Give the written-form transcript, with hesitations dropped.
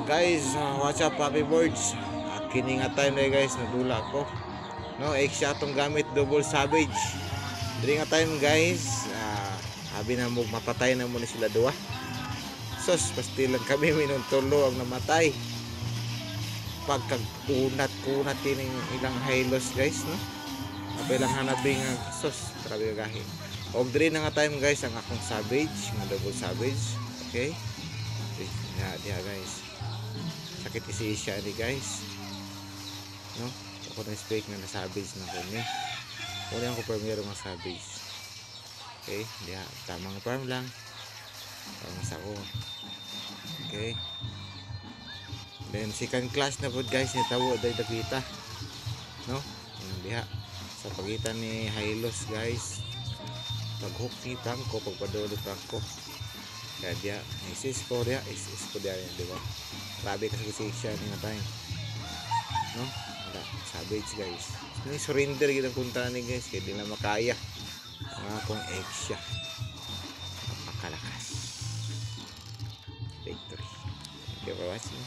Guys, what's up happy birds? Kini nga time na guys, nadula ko. No, X atong gamit double savage. Diri nga time guys, abi na mo mapatay na mo ni sila duha. Sos, pasti lang kami minuntolo ang namatay. Pagkagunat-kunat tining ilang hilos guys, no? Apay lang hanabing sos, grabe gahi. Og diri na nga time guys ang akong savage, nga double savage. Okay? Diha guys. Sakit isi siya ni guys. No? Ako na speak nga na savage na ko ni. Una ko premier nga savage. Okay? Diha tamang farm lang. Parang sa ko. Okay? Then second class na po guys ni tawo day dagita. No? Diha sa pagitan ni Hilos guys. Paghook ni Franco, pagpadolo Franco. Kaya dia, isis ko dia, di ba? Grabe kasi siya nga time. No? Wala, savage guys. Ni surrender gid ang punta ni guys, kaya di na makaya. Ang akong egg siya. Napakalakas. Victory. Thank you for watching.